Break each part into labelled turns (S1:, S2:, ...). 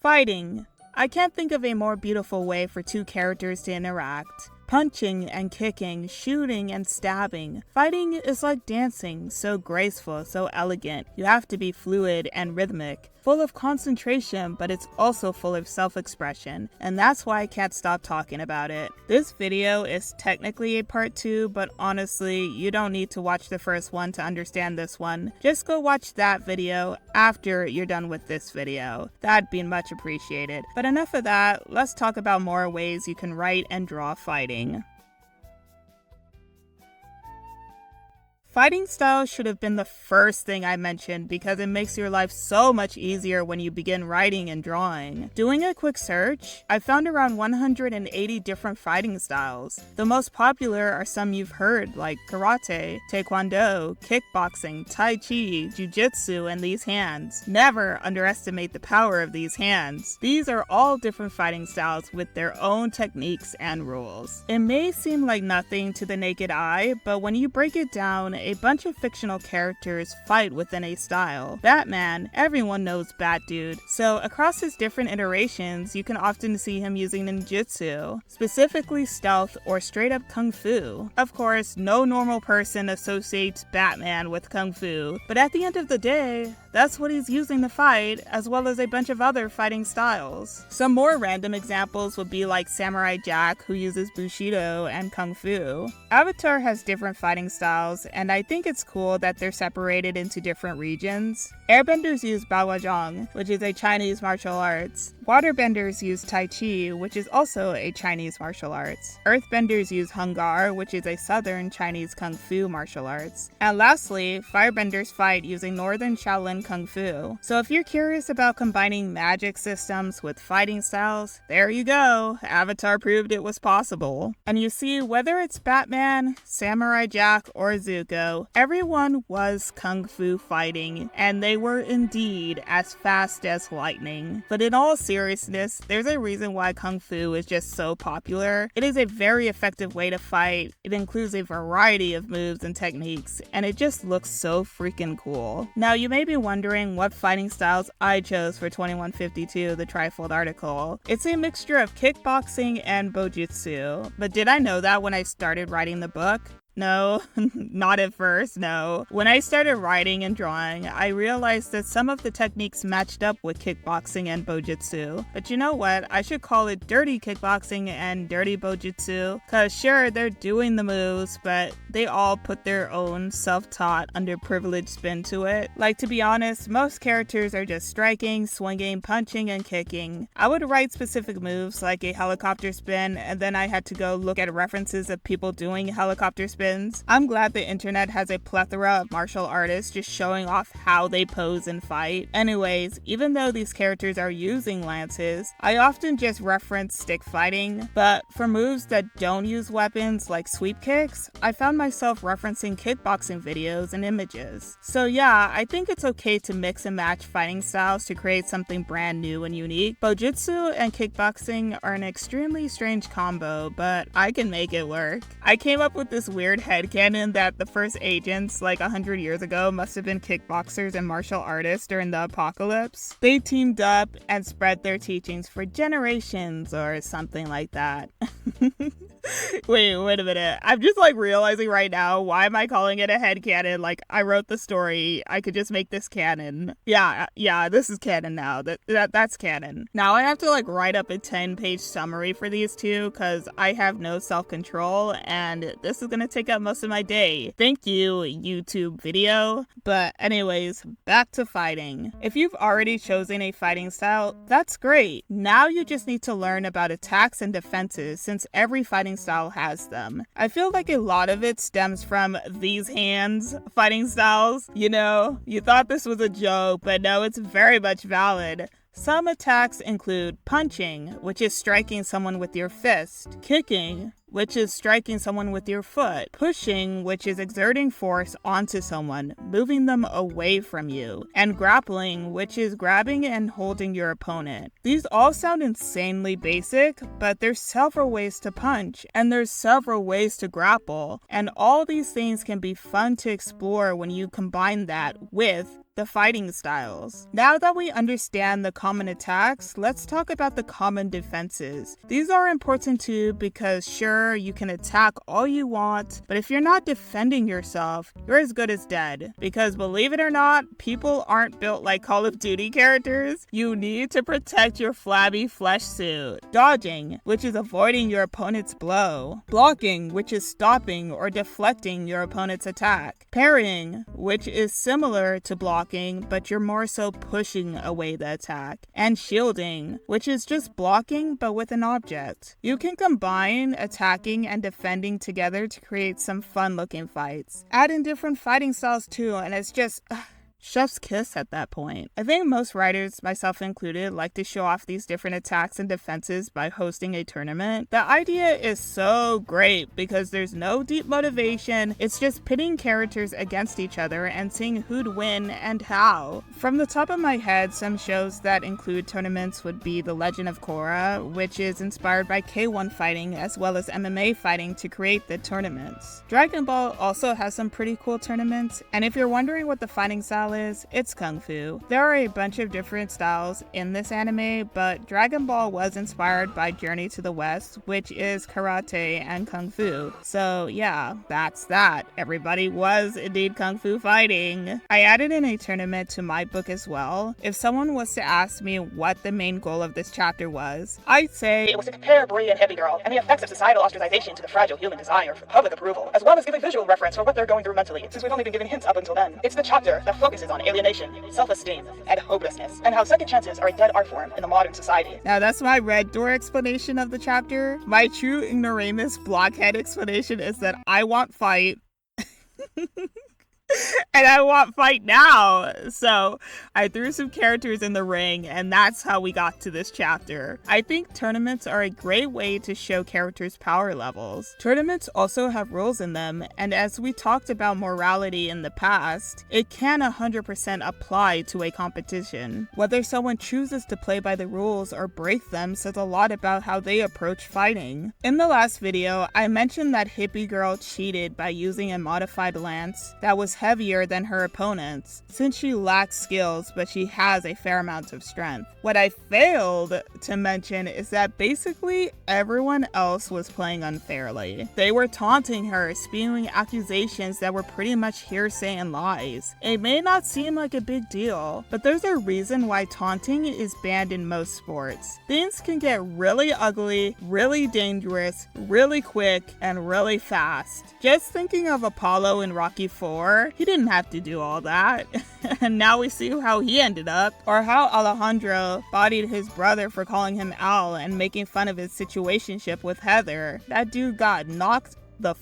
S1: Fighting. I can't think of a more beautiful way for two characters to interact. Punching and kicking, shooting and stabbing. Fighting is like dancing, so graceful, so elegant. You have to be fluid and rhythmic, full of concentration, but it's also full of self-expression, and that's why I can't stop talking about it. This video is technically a part 2, but honestly, you don't need to watch the first one to understand this one. Just go watch that video after you're done with this video. That'd be much appreciated. But enough of that, let's talk about more ways you can write and draw fighting. Fighting style should have been the first thing I mentioned because it makes your life so much easier when you begin writing and drawing. Doing a quick search, I found around 180 different fighting styles. The most popular are some you've heard like karate, taekwondo, kickboxing, tai chi, jiu-jitsu, and these hands. Never underestimate the power of these hands. These are all different fighting styles with their own techniques and rules. It may seem like nothing to the naked eye, but when you break it down, a bunch of fictional characters fight within a style. Batman, everyone knows Bat Dude, so across his different iterations, you can often see him using ninjutsu, specifically stealth or straight up kung fu. Of course, no normal person associates Batman with kung fu, but at the end of the day, that's what he's using to fight, as well as a bunch of other fighting styles. Some more random examples would be like Samurai Jack, who uses Bushido and Kung Fu. Avatar has different fighting styles, and I think it's cool that they're separated into different regions. Airbenders use Baojiang, which is a Chinese martial arts. Waterbenders use Tai Chi, which is also a Chinese martial arts. Earthbenders use Hung Gar, which is a southern Chinese Kung Fu martial arts. And lastly, Firebenders fight using Northern Shaolin Kung Fu. So if you're curious about combining magic systems with fighting styles, there you go. Avatar proved it was possible. And you see, whether it's Batman, Samurai Jack, or Zuko, everyone was Kung Fu fighting, and they were indeed as fast as lightning. But in all seriousness, there's a reason why Kung Fu is just so popular. It is a very effective way to fight. It includes a variety of moves and techniques, and it just looks so freaking cool. Now, you may be wondering what fighting styles I chose for 2152, the trifold article. It's a mixture of kickboxing and bojutsu. But did I know that when I started writing the book? No, not at first, no. When I started writing and drawing, I realized that some of the techniques matched up with kickboxing and bojutsu. But you know what? I should call it dirty kickboxing and dirty bojutsu, cause sure, they're doing the moves, but they all put their own self-taught, underprivileged spin to it. Like, to be honest, most characters are just striking, swinging, punching, and kicking. I would write specific moves like a helicopter spin, and then I had to go look at references of people doing helicopter spins. I'm glad the internet has a plethora of martial artists just showing off how they pose and fight. Anyways, even though these characters are using lances, I often just reference stick fighting, but for moves that don't use weapons like sweep kicks, I found myself referencing kickboxing videos and images. So yeah, I think it's okay to mix and match fighting styles to create something brand new and unique. Bojutsu and kickboxing are an extremely strange combo, but I can make it work. I came up with this weird headcanon that the first agents like 100 years ago must have been kickboxers and martial artists during the apocalypse. They teamed up and spread their teachings for generations or something like that. Wait a minute. I'm just like realizing right now, why am I calling it a headcanon? Like, I wrote the story. I could just make this canon. Yeah, this is canon now. That's canon. Now I have to like write up a 10-page summary for these two because I have no self-control and this is gonna take up most of my day. Thank you, YouTube video. But anyways, back to fighting. If you've already chosen a fighting style, that's great. Now you just need to learn about attacks and defenses since every fighting style has them. I feel like a lot of it stems from these hands fighting styles. You know, you thought this was a joke, but no, it's very much valid. Some attacks include punching, which is striking someone with your fist, kicking, which is striking someone with your foot, pushing, which is exerting force onto someone, moving them away from you, and grappling, which is grabbing and holding your opponent. These all sound insanely basic, but there's several ways to punch, and there's several ways to grapple, and all these things can be fun to explore when you combine that with the fighting styles. Now that we understand the common attacks, let's talk about the common defenses. These are important too because sure, you can attack all you want, but if you're not defending yourself, you're as good as dead. Because believe it or not, people aren't built like Call of Duty characters. You need to protect your flabby flesh suit. Dodging, which is avoiding your opponent's blow. Blocking, which is stopping or deflecting your opponent's attack. Parrying, which is similar to blocking, but you're more so pushing away the attack. And shielding, which is just blocking but with an object. You can combine attacking and defending together to create some fun looking fights. Add in different fighting styles too, and it's just chef's kiss at that point. I think most writers, myself included, like to show off these different attacks and defenses by hosting a tournament. The idea is so great because there's no deep motivation, it's just pitting characters against each other and seeing who'd win and how. From the top of my head, some shows that include tournaments would be The Legend of Korra, which is inspired by K1 fighting as well as MMA fighting to create the tournaments. Dragon Ball also has some pretty cool tournaments, and if you're wondering what the fighting style is, it's Kung Fu. There are a bunch of different styles in this anime, but Dragon Ball was inspired by Journey to the West, which is karate and Kung Fu. So yeah, that's that. Everybody was indeed Kung Fu fighting. I added in a tournament to my book as well. If someone was to ask me what the main goal of this chapter was, I'd say
S2: it was to compare Brie and Hippie Girl and the effects of societal ostracization to the fragile human desire for public approval, as well as give a visual reference for what they're going through mentally, since we've only been given hints up until then. It's the chapter that focuses on alienation, self-esteem, and hopelessness, and how second chances are a dead art form in the modern society.
S1: Now that's my red door explanation of the chapter. My true ignoramus blockhead explanation is that I want fight. And I want fight now. So I threw some characters in the ring, and that's how we got to this chapter. I think tournaments are a great way to show characters' power levels. Tournaments also have rules in them, and as we talked about morality in the past, it can 100% apply to a competition. Whether someone chooses to play by the rules or break them says a lot about how they approach fighting. In the last video, I mentioned that Hippie Girl cheated by using a modified lance that was heavier than her opponents, since she lacks skills but she has a fair amount of strength. What I failed to mention is that basically everyone else was playing unfairly. They were taunting her, spewing accusations that were pretty much hearsay and lies. It may not seem like a big deal, but there's a reason why taunting is banned in most sports. Things can get really ugly, really dangerous, really quick, and really fast. Just thinking of Apollo in Rocky IV, he didn't have to do all that. And now we see how he ended up, or how Alejandro bodied his brother for calling him Al and making fun of his situationship with Heather. That dude got knocked the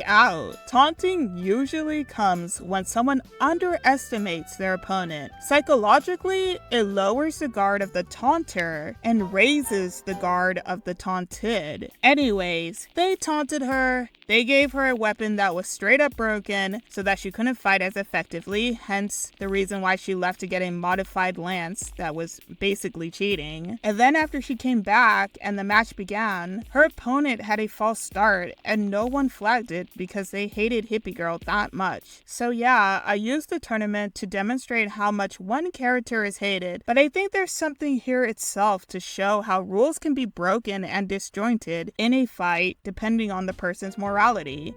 S1: out. Taunting usually comes when someone underestimates their opponent. Psychologically, it lowers the guard of the taunter and raises the guard of the taunted. Anyways, they taunted her. They gave her a weapon that was straight up broken so that she couldn't fight as effectively, hence the reason why she left to get a modified lance that was basically cheating. And then after she came back and the match began, her opponent had a false start and no one flagged it because they hated Hippie Girl that much. So yeah, I used the tournament to demonstrate how much one character is hated, but I think there's something here itself to show how rules can be broken and disjointed in a fight depending on the person's morality.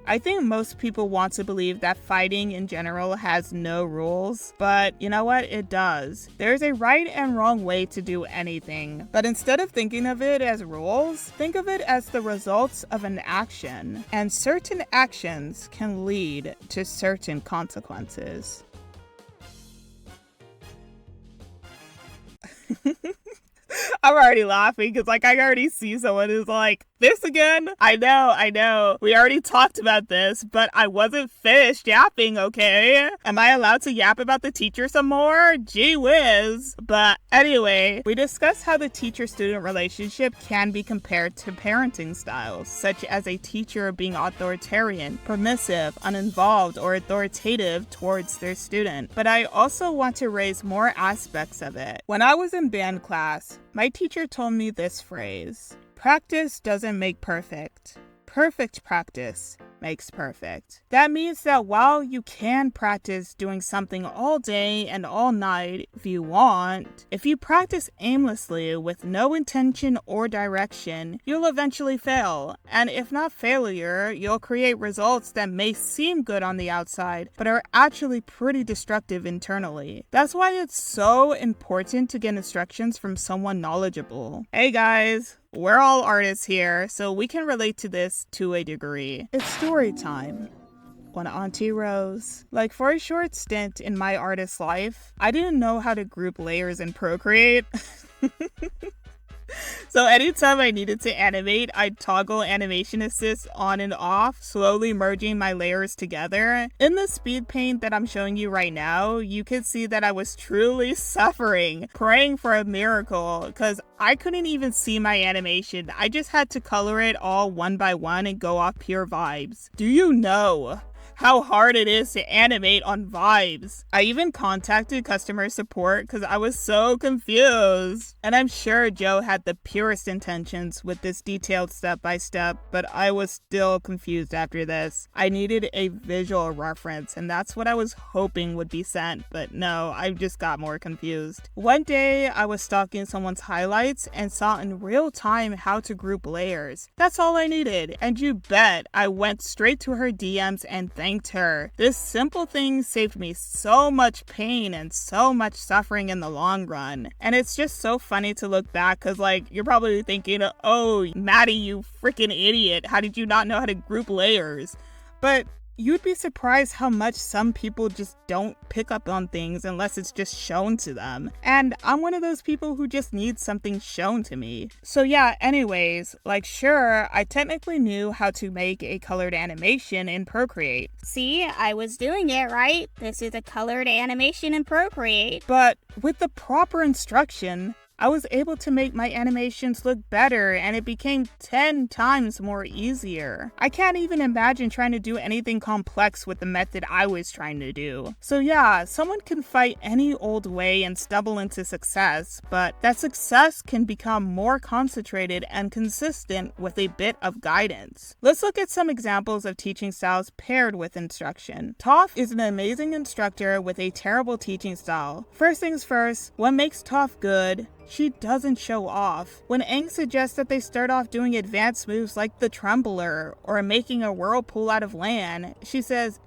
S1: I think most people want to believe that fighting in general has no rules, but you know what? It does. There's a right and wrong way to do anything, but instead of thinking of it as rules, think of it as the results of an action, and certain actions can lead to certain consequences. I'm already laughing because I already see someone who's like, this again? I know. We already talked about this, but I wasn't finished yapping, okay? Am I allowed to yap about the teacher some more? Gee whiz. But anyway, we discussed how the teacher-student relationship can be compared to parenting styles, such as a teacher being authoritarian, permissive, uninvolved, or authoritative towards their student. But I also want to raise more aspects of it. When I was in band class, my teacher told me this phrase: practice doesn't make perfect. Perfect practice makes perfect. That means that while you can practice doing something all day and all night if you want, if you practice aimlessly with no intention or direction, you'll eventually fail. And if not failure, you'll create results that may seem good on the outside, but are actually pretty destructive internally. That's why it's so important to get instructions from someone knowledgeable. Hey guys! We're all artists here, so we can relate to this to a degree. It's story time. One Auntie Rose. Like, for a short stint in my artist life, I didn't know how to group layers in Procreate. So anytime I needed to animate, I'd toggle animation assist on and off, slowly merging my layers together. In the speed paint that I'm showing you right now, you can see that I was truly suffering, praying for a miracle, because I couldn't even see my animation. I just had to color it all one by one and go off pure vibes. Do you know how hard it is to animate on vibes? I even contacted customer support because I was so confused. And I'm sure Joe had the purest intentions with this detailed step-by-step, but I was still confused after this. I needed a visual reference, and that's what I was hoping would be sent, but no, I just got more confused. One day, I was stalking someone's highlights and saw in real time how to group layers. That's all I needed, and you bet I went straight to her DMs and thanked her. This simple thing saved me so much pain and so much suffering in the long run. And it's just so funny to look back because, like, you're probably thinking, oh, Maddie, you freaking idiot. How did you not know how to group layers? But you'd be surprised how much some people just don't pick up on things unless it's just shown to them. And I'm one of those people who just needs something shown to me. So yeah, anyways, like sure, I technically knew how to make a colored animation in Procreate.
S3: See, I was doing it right. This is a colored animation in Procreate.
S1: But with the proper instruction, I was able to make my animations look better and it became 10 times more easier. I can't even imagine trying to do anything complex with the method I was trying to do. So yeah, someone can fight any old way and stumble into success, but that success can become more concentrated and consistent with a bit of guidance. Let's look at some examples of teaching styles paired with instruction. Toph is an amazing instructor with a terrible teaching style. First things first, what makes Toph good? She doesn't show off. When Aang suggests that they start off doing advanced moves like the Trembler or making a whirlpool out of land, she says,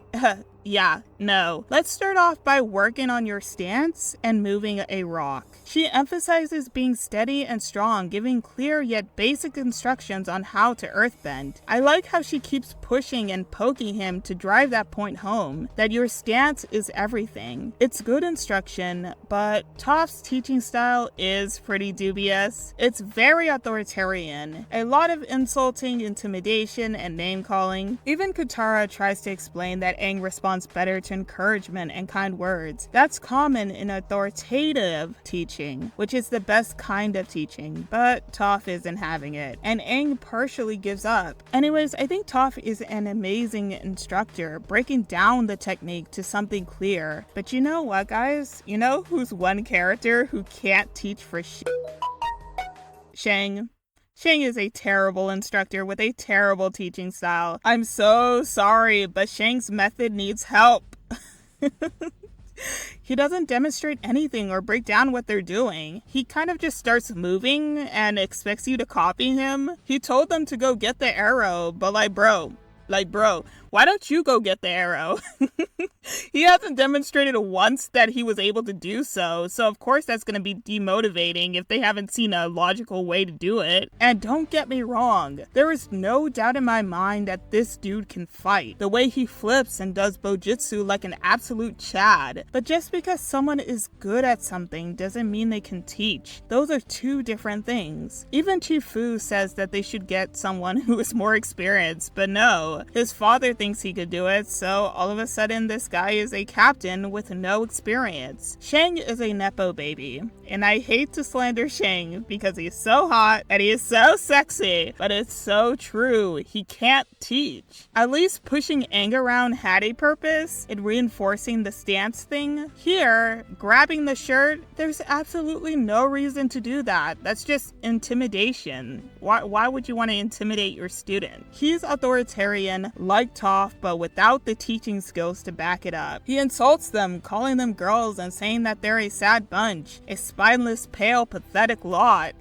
S1: yeah, no. Let's start off by working on your stance and moving a rock. She emphasizes being steady and strong, giving clear yet basic instructions on how to earthbend. I like how she keeps pushing and poking him to drive that point home, that your stance is everything. It's good instruction, but Toph's teaching style is pretty dubious. It's very authoritarian, a lot of insulting, intimidation, and name-calling. Even Katara tries to explain that Aang responds better to encouragement and kind words. That's common in authoritative teaching, which is the best kind of teaching, but Toph isn't having it, and Aang partially gives up. Anyways, I think Toph is an amazing instructor, breaking down the technique to something clear. But you know what, guys? You know who's one character who can't teach for shit? Shang. Shang is a terrible instructor with a terrible teaching style. I'm so sorry, but Shang's method needs help. He doesn't demonstrate anything or break down what they're doing. He kind of just starts moving and expects you to copy him. He told them to go get the arrow, but bro, why don't you go get the arrow? He hasn't demonstrated once that he was able to do so, so of course that's going to be demotivating if they haven't seen a logical way to do it. And don't get me wrong, there is no doubt in my mind that this dude can fight. The way he flips and does bojutsu like an absolute Chad. But just because someone is good at something doesn't mean they can teach. Those are two different things. Even Chifu says that they should get someone who is more experienced, but no, his father thinks he could do it, so all of a sudden this guy is a captain with no experience. Shang is a nepo baby, and I hate to slander Shang because he's so hot and he is so sexy, but it's so true, he can't teach. At least pushing Aang around had a purpose in reinforcing the stance thing. Here, grabbing the shirt, there's absolutely no reason to do that. That's just intimidation. Why would you want to intimidate your student? He's authoritarian authoritarian, like Toph, but without the teaching skills to back it up. He insults them, calling them girls and saying that they're a sad bunch, a spineless, pale, pathetic lot.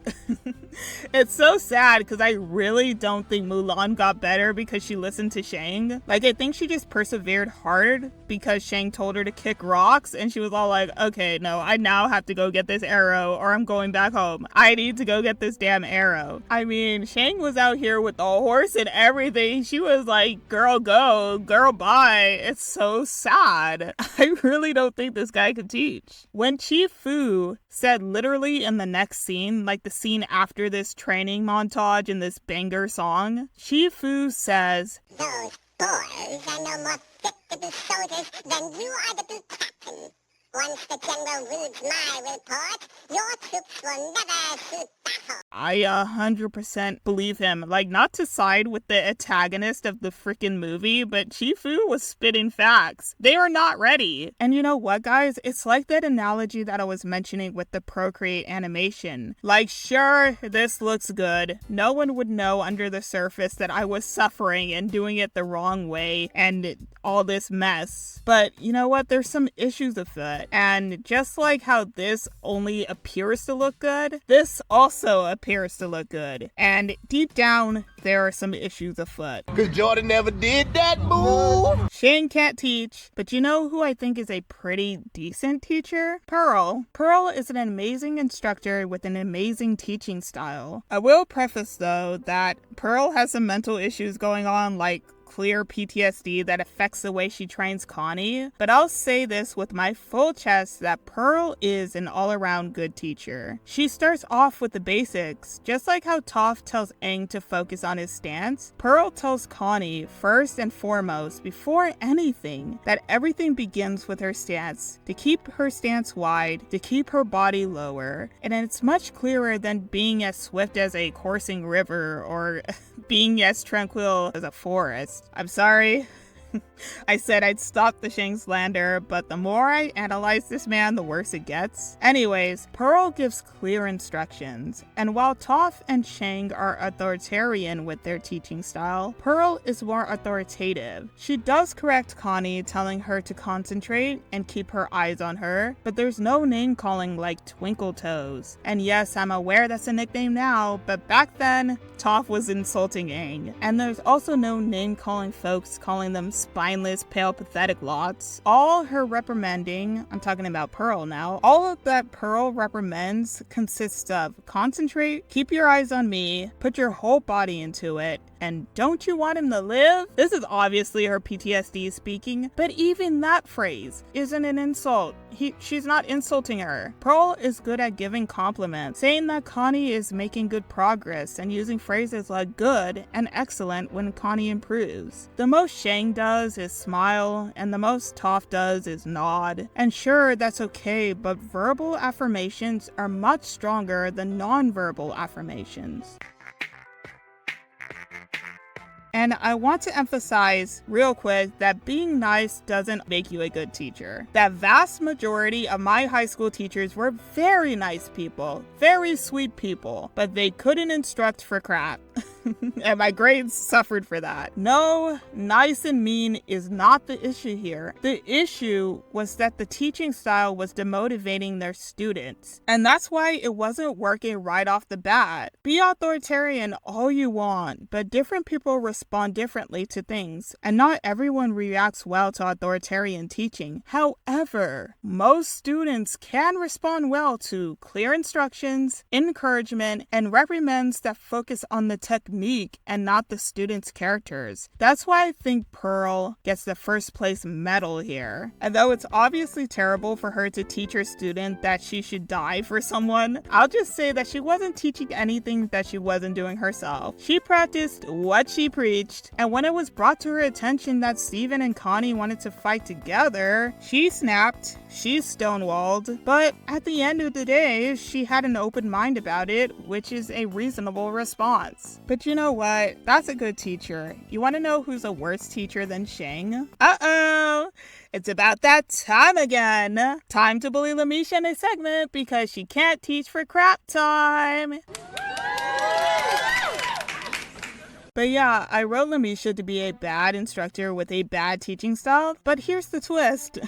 S1: It's so sad because I really don't think Mulan got better because she listened to Shang. Like, I think she just persevered hard because Shang told her to kick rocks and she was all like, okay, no, I now have to go get this arrow or I'm going back home. I need to go get this damn arrow. I mean, Shang was out here with the horse and everything. She was like, girl go, girl bye. It's so sad. I really don't think this guy could teach. When Chi Fu said literally in the next scene, like the scene after this training montage in this banger song, Chi Fu says,
S4: "Those boys are no more fit to be soldiers than you are to be captains. Once the general reads my report, your troops will never see battle."
S1: I 100% believe him. Like, not to side with the antagonist of the freaking movie, but Chi Fu was spitting facts. They are not ready. And you know what, guys? It's like that analogy that I was mentioning with the Procreate animation. Like, sure, this looks good. No one would know under the surface that I was suffering and doing it the wrong way and all this mess. But you know what? There's some issues afoot. And just like how this only appears to look good, this also appears to look good. And deep down, there are some issues afoot.
S5: Cause Jordan never did that move.
S1: Shang can't teach, but you know who I think is a pretty decent teacher? Pearl. Pearl is an amazing instructor with an amazing teaching style. I will preface though that Pearl has some mental issues going on, like clear PTSD that affects the way she trains Connie, but I'll say this with my full chest that Pearl is an all-around good teacher. She starts off with the basics, just like how Toph tells Aang to focus on his stance. Pearl tells Connie, first and foremost, before anything, that everything begins with her stance, to keep her stance wide, to keep her body lower, and it's much clearer than being as swift as a coursing river or being as tranquil as a forest. I'm sorry. I said I'd stop the Shang slander, but the more I analyze this man, the worse it gets. Anyways, Pearl gives clear instructions, and while Toph and Shang are authoritarian with their teaching style, Pearl is more authoritative. She does correct Connie, telling her to concentrate and keep her eyes on her, but there's no name calling like Twinkle Toes. And yes, I'm aware that's a nickname now, but back then, Toph was insulting Aang. And there's also no name calling folks, calling them spineless, pale, pathetic lots. All her reprimanding, I'm talking about Pearl now, all of that Pearl reprimands consists of concentrate, keep your eyes on me, put your whole body into it, and don't you want him to live? This is obviously her PTSD speaking, but even that phrase isn't an insult. She's not insulting her. Pearl is good at giving compliments, saying that Connie is making good progress and using phrases like good and excellent when Connie improves. The most Shang does is smile, and the most Toph does is nod. And sure, that's okay, but verbal affirmations are much stronger than non-verbal affirmations. And I want to emphasize real quick that being nice doesn't make you a good teacher. That vast majority of my high school teachers were very nice people, very sweet people, but they couldn't instruct for crap. And my grades suffered for that. No, nice and mean is not the issue here. The issue was that the teaching style was demotivating their students. And that's why it wasn't working right off the bat. Be authoritarian all you want, but different people respond differently to things, and not everyone reacts well to authoritarian teaching. However, most students can respond well to clear instructions, encouragement, and reprimands that focus on the technique and not the students' characters. That's why I think Pearl gets the first place medal here. And though it's obviously terrible for her to teach her student that she should die for someone, I'll just say that she wasn't teaching anything that she wasn't doing herself. She practiced what she preached, and when it was brought to her attention that Steven and Connie wanted to fight together, she snapped, she stonewalled, but at the end of the day, she had an open mind about it, which is a reasonable response. But you know what? That's a good teacher. You want to know who's a worse teacher than Shang? Uh-oh! It's about that time again. Time to bully Lisha in a segment because she can't teach for crap time. But yeah, I wrote Lisha to be a bad instructor with a bad teaching style, but here's the twist.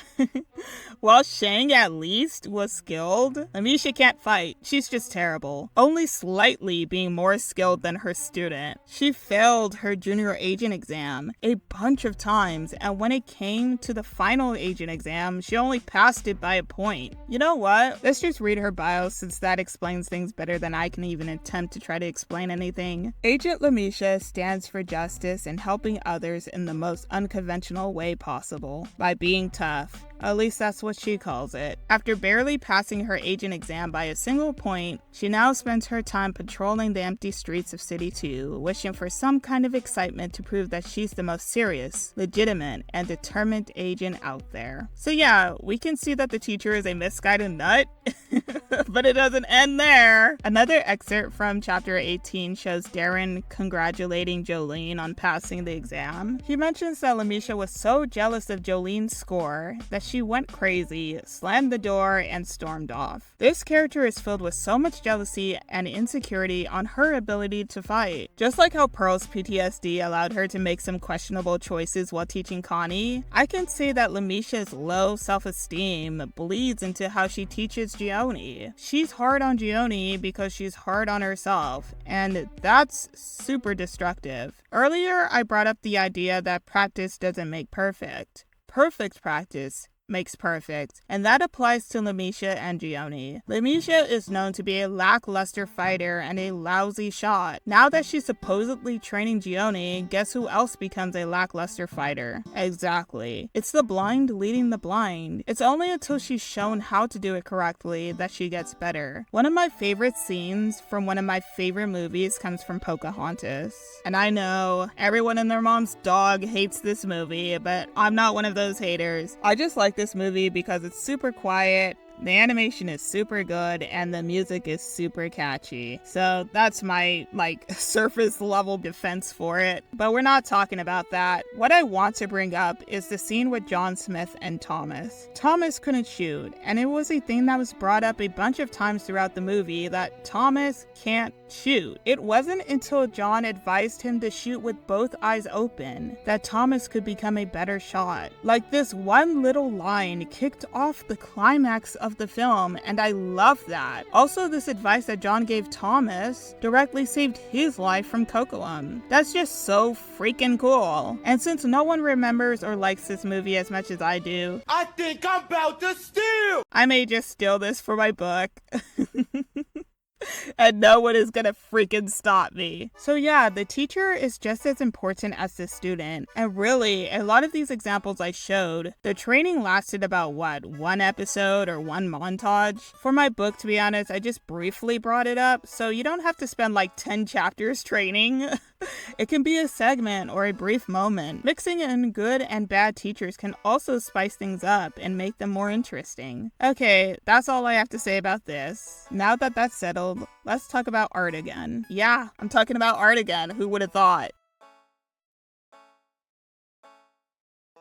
S1: While Shang at least was skilled, Lisha can't fight. She's just terrible. Only slightly being more skilled than her student. She failed her junior agent exam a bunch of times, and when it came to the final agent exam, she only passed it by a point. You know what? Let's just read her bio since that explains things better than I can even attempt to try to explain anything. Agent Lisha stands for justice and helping others in the most unconventional way possible, by being tough. At least that's what she calls it. After barely passing her agent exam by a single point, she now spends her time patrolling the empty streets of City 2, wishing for some kind of excitement to prove that she's the most serious, legitimate, and determined agent out there. So yeah, we can see that the teacher is a misguided nut, but it doesn't end there. Another excerpt from chapter 18 shows Darren congratulating Jolene on passing the exam. He mentions that Lisha was so jealous of Jolene's score that she went crazy, slammed the door, and stormed off. This character is filled with so much jealousy and insecurity on her ability to fight. Just like how Pearl's PTSD allowed her to make some questionable choices while teaching Connie, I can say that Lisha's low self-esteem bleeds into how she teaches Gioni. She's hard on Gioni because she's hard on herself, and that's super destructive. Earlier, I brought up the idea that practice doesn't make perfect. Perfect practice makes perfect, and that applies to Lisha and Gioni. Lisha is known to be a lackluster fighter and a lousy shot. Now that she's supposedly training Gioni, guess who else becomes a lackluster fighter? Exactly. It's the blind leading the blind. It's only until she's shown how to do it correctly that she gets better. One of my favorite scenes from one of my favorite movies comes from Pocahontas. And I know everyone and their mom's dog hates this movie, but I'm not one of those haters. I just like this movie because it's super quiet, the animation is super good, and the music is super catchy. So that's my, surface level defense for it. But we're not talking about that. What I want to bring up is the scene with John Smith and Thomas. Thomas couldn't shoot, and it was a thing that was brought up a bunch of times throughout the movie that Thomas can't shoot. It wasn't until John advised him to shoot with both eyes open that Thomas could become a better shot. Like, this one little line kicked off the climax of the film, and I love that. Also, this advice that John gave Thomas directly saved his life from Cocoam. That's just so freaking cool. And since no one remembers or likes this movie as much as I do,
S5: I think I'm about to steal!
S1: I may just steal this for my book. And no one is gonna freaking stop me. So yeah, the teacher is just as important as the student. And really, a lot of these examples I showed, the training lasted about one episode or one montage? For my book, to be honest, I just briefly brought it up, so you don't have to spend 10 chapters training. It can be a segment or a brief moment. Mixing in good and bad teachers can also spice things up and make them more interesting. Okay, that's all I have to say about this. Now that that's settled, let's talk about art again. Yeah, I'm talking about art again. Who would have thought?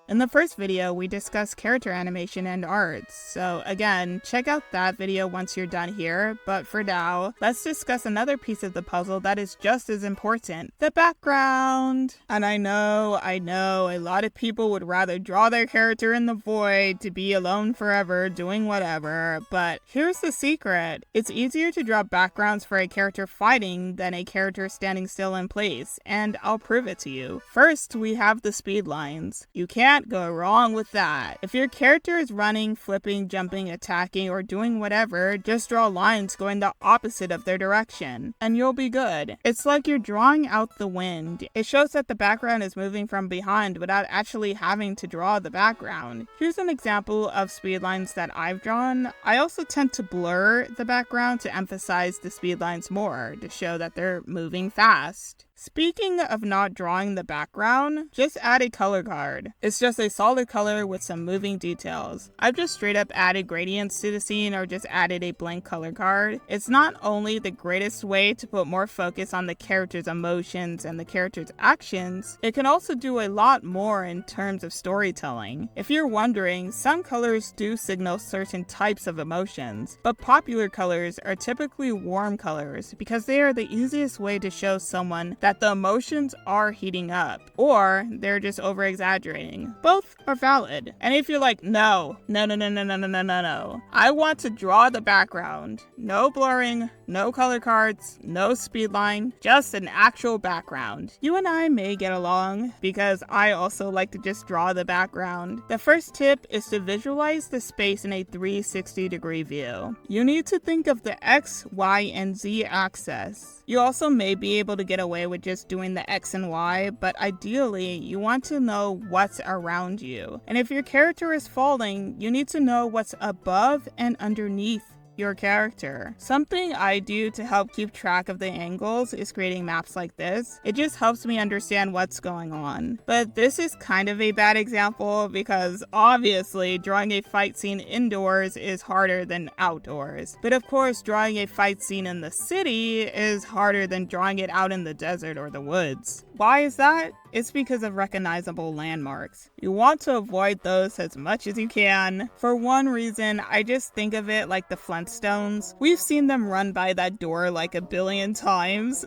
S1: In the first video, we discussed character animation and art, so again, check out that video once you're done here, but for now, let's discuss another piece of the puzzle that is just as important, the background. And I know, a lot of people would rather draw their character in the void to be alone forever doing whatever, but here's the secret. It's easier to draw backgrounds for a character fighting than a character standing still in place, and I'll prove it to you. First, we have the speed lines. You can't go wrong with that. If your character is running, flipping, jumping, attacking, or doing whatever, just draw lines going the opposite of their direction, and you'll be good. It's like you're drawing out the wind. It shows that the background is moving from behind without actually having to draw the background. Here's an example of speed lines that I've drawn. I also tend to blur the background to emphasize the speed lines more, to show that they're moving fast. Speaking of not drawing the background, just add a color card. It's just a solid color with some moving details. I've just straight up added gradients to the scene or just added a blank color card. It's not only the greatest way to put more focus on the character's emotions and the character's actions, it can also do a lot more in terms of storytelling. If you're wondering, some colors do signal certain types of emotions, but popular colors are typically warm colors because they are the easiest way to show someone that that the emotions are heating up, or they're just over exaggerating. Both are valid. And if you're like, no, I want to draw the background. No blurring, no color cards, no speed line, just an actual background. You and I may get along because I also like to just draw the background. The first tip is to visualize the space in a 360-degree view. You need to think of the X, Y, and Z axis. You also may be able to get away with just doing the X and Y, but ideally, you want to know what's around you. And if your character is falling, you need to know what's above and underneath your character. Something I do to help keep track of the angles is creating maps like this. It just helps me understand what's going on. But this is kind of a bad example because obviously drawing a fight scene indoors is harder than outdoors. But of course, drawing a fight scene in the city is harder than drawing it out in the desert or the woods. Why is that? It's because of recognizable landmarks. You want to avoid those as much as you can. For one reason, I just think of it like the Flintstones. We've seen them run by that door like a billion times.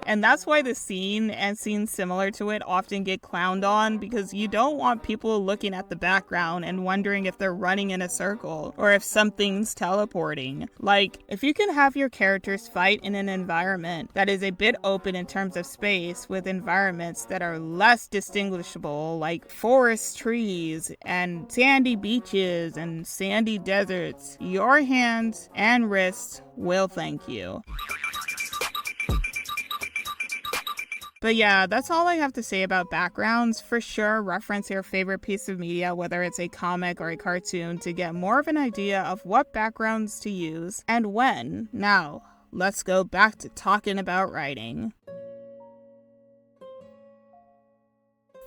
S1: And that's why the scene and scenes similar to it often get clowned on, because you don't want people looking at the background and wondering if they're running in a circle or if something's teleporting. Like, if you can have your characters fight in an environment that is a bit open in terms of space, with environments that are less distinguishable, like forest trees and sandy beaches and sandy deserts, your hands and wrists will thank you. But yeah, that's all I have to say about backgrounds. For sure, reference your favorite piece of media, whether it's a comic or a cartoon, to get more of an idea of what backgrounds to use and when. Now, let's go back to talking about writing.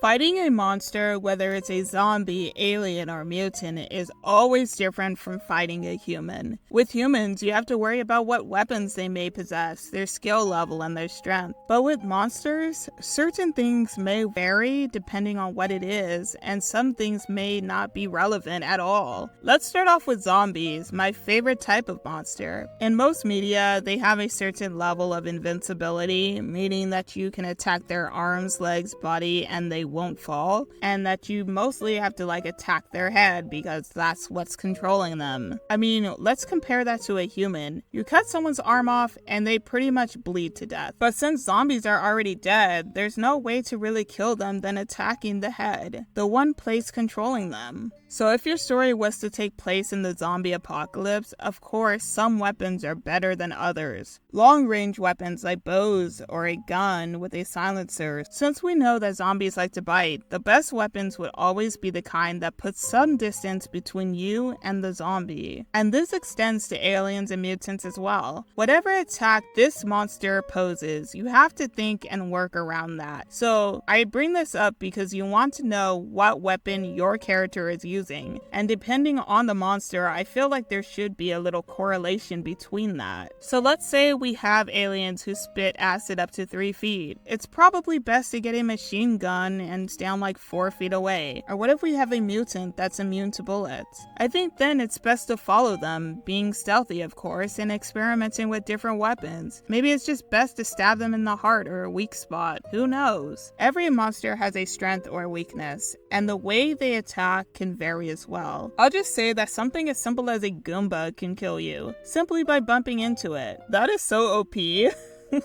S1: Fighting a monster, whether it's a zombie, alien, or mutant, is always different from fighting a human. With humans, you have to worry about what weapons they may possess, their skill level, and their strength. But with monsters, certain things may vary depending on what it is, and some things may not be relevant at all. Let's start off with zombies, my favorite type of monster. In most media, they have a certain level of invincibility, meaning that you can attack their arms, legs, body, and they won't fall, and that you mostly have to attack their head because that's what's controlling them. I mean, let's compare that to a human. You cut someone's arm off and they pretty much bleed to death. But since zombies are already dead, there's no way to really kill them than attacking the head, the one place controlling them. So if your story was to take place in the zombie apocalypse, of course, some weapons are better than others. Long-range weapons like bows or a gun with a silencer. Since we know that zombies like to bite, the best weapons would always be the kind that puts some distance between you and the zombie. And this extends to aliens and mutants as well. Whatever attack this monster poses, you have to think and work around that. So I bring this up because you want to know what weapon your character is using. And depending on the monster, I feel like there should be a little correlation between that. So let's say we have aliens who spit acid up to 3 feet. It's probably best to get a machine gun and stand 4 feet away. Or what if we have a mutant that's immune to bullets? I think then it's best to follow them, being stealthy of course, and experimenting with different weapons. Maybe it's just best to stab them in the heart or a weak spot. Who knows? Every monster has a strength or weakness, and the way they attack can vary as well. I'll just say that something as simple as a Goomba can kill you, simply by bumping into it. That is so OP.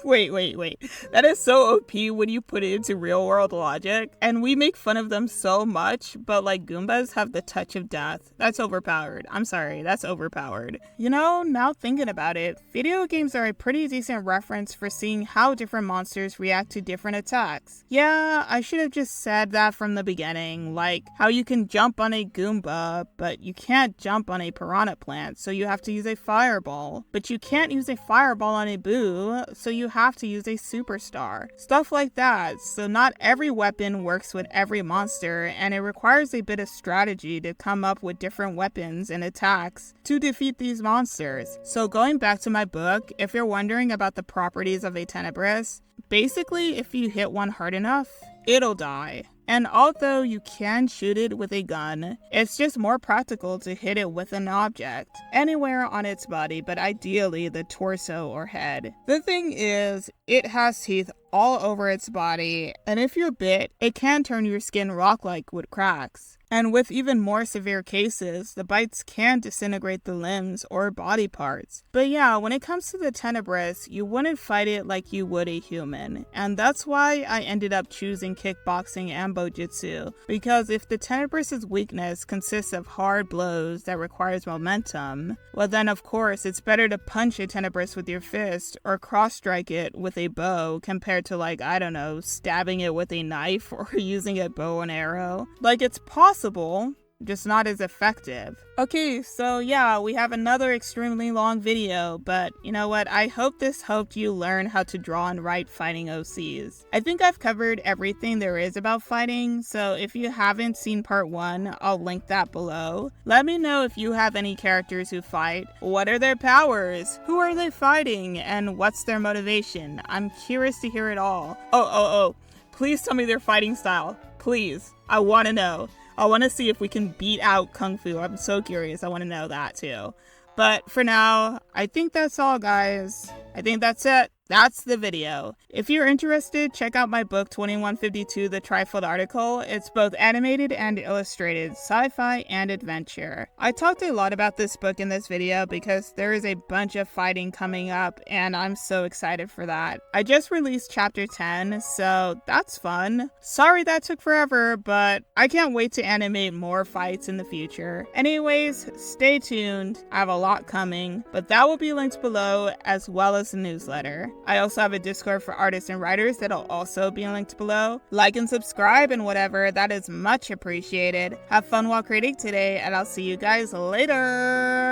S1: Wait. That is so OP when you put it into real world logic. And we make fun of them so much, but Goombas have the touch of death. That's overpowered. I'm sorry, that's overpowered. Now thinking about it, video games are a pretty decent reference for seeing how different monsters react to different attacks. Yeah, I should have just said that from the beginning, like how you can jump on a Goomba, but you can't jump on a piranha plant, so you have to use a fireball. But you can't use a fireball on a Boo, so you have to use a superstar. Stuff like that. So not every weapon works with every monster, and it requires a bit of strategy to come up with different weapons and attacks to defeat these monsters. So going back to my book, if you're wondering about the properties of a Tenebris, basically if you hit one hard enough, it'll die. And although you can shoot it with a gun, it's just more practical to hit it with an object, anywhere on its body, but ideally the torso or head. The thing is, it has teeth all over its body, and if you're bit, it can turn your skin rock-like with cracks. And with even more severe cases, the bites can disintegrate the limbs or body parts. But yeah, when it comes to the Tenebris, you wouldn't fight it like you would a human. And that's why I ended up choosing kickboxing and bojutsu. Because if the Tenebris' weakness consists of hard blows that requires momentum, well then of course it's better to punch a Tenebris with your fist or cross-strike it with a bow compared to, like, I don't know, stabbing it with a knife or using a bow and arrow. Like, it's possible, just not as effective. Okay, so yeah, we have another extremely long video, but you know what? I hope this helped you learn how to draw and write fighting OCs. I think I've covered everything there is about fighting, so if you haven't seen part 1, I'll link that below. Let me know if you have any characters who fight. What are their powers? Who are they fighting? And what's their motivation? I'm curious to hear it all. Oh, please tell me their fighting style. Please, I want to know. I want to see if we can beat out Kung Fu. I'm so curious. I want to know that too. But for now, I think that's all, guys. I think that's it. That's the video. If you're interested, check out my book 2152, The Trifold Article. It's both animated and illustrated, sci-fi and adventure. I talked a lot about this book in this video because there is a bunch of fighting coming up and I'm so excited for that. I just released chapter 10, so that's fun. Sorry that took forever, but I can't wait to animate more fights in the future. Anyways, stay tuned. I have a lot coming, but that will be linked below as well as the newsletter. I also have a Discord for artists and writers that'll also be linked below. Like and subscribe and whatever, that is much appreciated. Have fun while creating today, and I'll see you guys later!